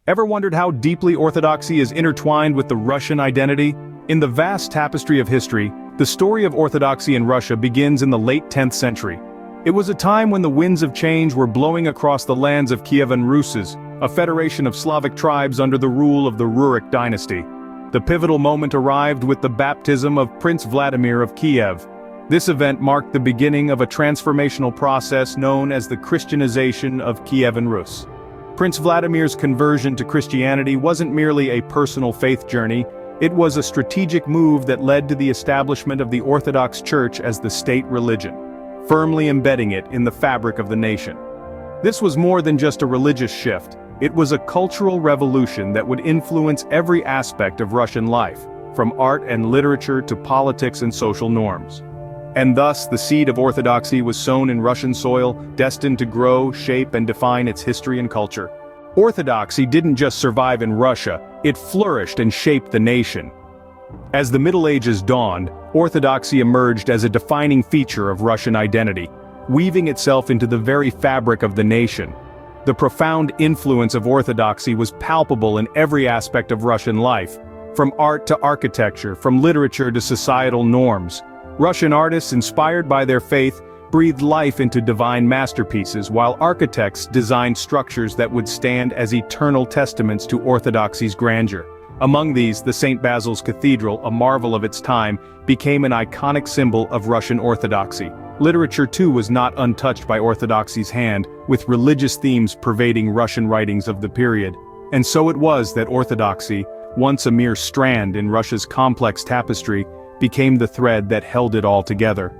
Ever wondered how deeply Orthodoxy is intertwined with the Russian identity? In the vast tapestry of history, the story of Orthodoxy in Russia begins in the late 10th century. It was a time when the winds of change were blowing across the lands of Kievan Rus, a federation of Slavic tribes under the rule of the Rurik dynasty. The pivotal moment arrived with the baptism of Prince Vladimir of Kiev. This event marked the beginning of a transformational process known as the Christianization of Kievan Rus. Prince Vladimir's conversion to Christianity wasn't merely a personal faith journey, it was a strategic move that led to the establishment of the Orthodox Church as the state religion, firmly embedding it in the fabric of the nation. This was more than just a religious shift, it was a cultural revolution that would influence every aspect of Russian life, from art and literature to politics and social norms. And thus, the seed of Orthodoxy was sown in Russian soil, destined to grow, shape, and define its history and culture. Orthodoxy didn't just survive in Russia, it flourished and shaped the nation. As the Middle Ages dawned, Orthodoxy emerged as a defining feature of Russian identity, weaving itself into the very fabric of the nation. The profound influence of Orthodoxy was palpable in every aspect of Russian life, from art to architecture, from literature to societal norms. Russian artists, inspired by their faith, breathed life into divine masterpieces, while architects designed structures that would stand as eternal testaments to Orthodoxy's grandeur. Among these, the St. Basil's Cathedral, a marvel of its time, became an iconic symbol of Russian Orthodoxy. Literature too was not untouched by Orthodoxy's hand, with religious themes pervading Russian writings of the period. And so it was that Orthodoxy, once a mere strand in Russia's complex tapestry, became the thread that held it all together.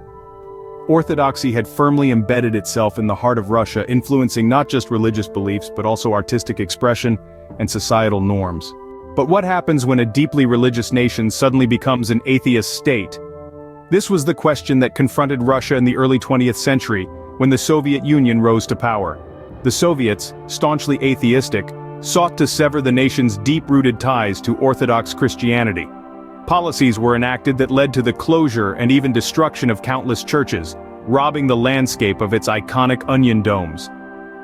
Orthodoxy had firmly embedded itself in the heart of Russia, influencing not just religious beliefs but also artistic expression and societal norms. But what happens when a deeply religious nation suddenly becomes an atheist state? This was the question that confronted Russia in the early 20th century, when the Soviet Union rose to power. The Soviets, staunchly atheistic, sought to sever the nation's deep-rooted ties to Orthodox Christianity. Policies were enacted that led to the closure and even destruction of countless churches, robbing the landscape of its iconic onion domes.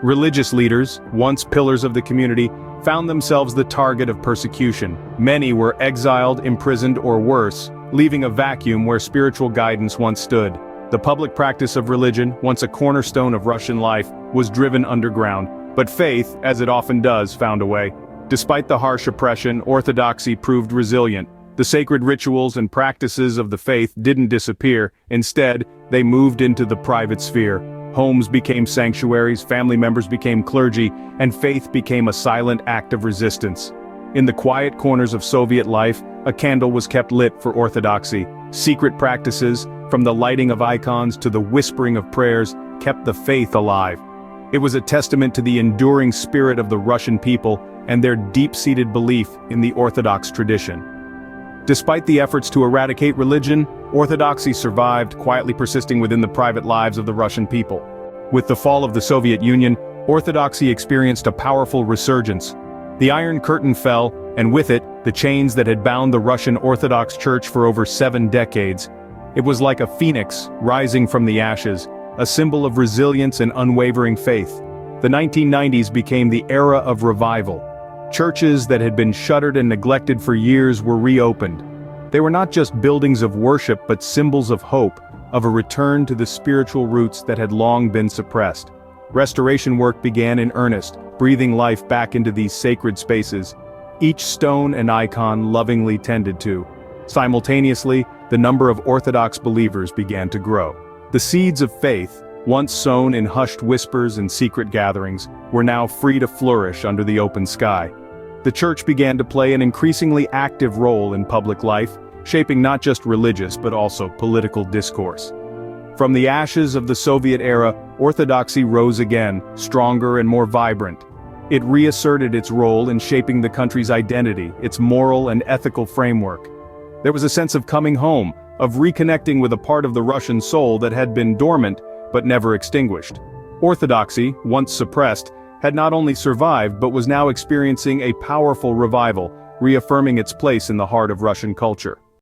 Religious leaders, once pillars of the community, found themselves the target of persecution. Many were exiled, imprisoned, or worse, leaving a vacuum where spiritual guidance once stood. The public practice of religion, once a cornerstone of Russian life, was driven underground, but faith, as it often does, found a way. Despite the harsh oppression, Orthodoxy proved resilient. The sacred rituals and practices of the faith didn't disappear, instead, they moved into the private sphere. Homes became sanctuaries, family members became clergy, and faith became a silent act of resistance. In the quiet corners of Soviet life, a candle was kept lit for Orthodoxy. Secret practices, from the lighting of icons to the whispering of prayers, kept the faith alive. It was a testament to the enduring spirit of the Russian people and their deep-seated belief in the Orthodox tradition. Despite the efforts to eradicate religion, Orthodoxy survived, quietly persisting within the private lives of the Russian people. With the fall of the Soviet Union, Orthodoxy experienced a powerful resurgence. The Iron Curtain fell, and with it, the chains that had bound the Russian Orthodox Church for over 7 decades. It was like a phoenix rising from the ashes, a symbol of resilience and unwavering faith. The 1990s became the era of revival. Churches that had been shuttered and neglected for years were reopened. They were not just buildings of worship but symbols of hope, of a return to the spiritual roots that had long been suppressed. Restoration work began in earnest, breathing life back into these sacred spaces, each stone and icon lovingly tended to. Simultaneously, the number of Orthodox believers began to grow. The seeds of faith, once sown in hushed whispers and secret gatherings, were now free to flourish under the open sky. The church began to play an increasingly active role in public life, shaping not just religious but also political discourse. From the ashes of the Soviet era, Orthodoxy rose again, stronger and more vibrant. It reasserted its role in shaping the country's identity, its moral and ethical framework. There was a sense of coming home, of reconnecting with a part of the Russian soul that had been dormant but never extinguished. Orthodoxy, once suppressed, had not only survived but was now experiencing a powerful revival, reaffirming its place in the heart of Russian culture.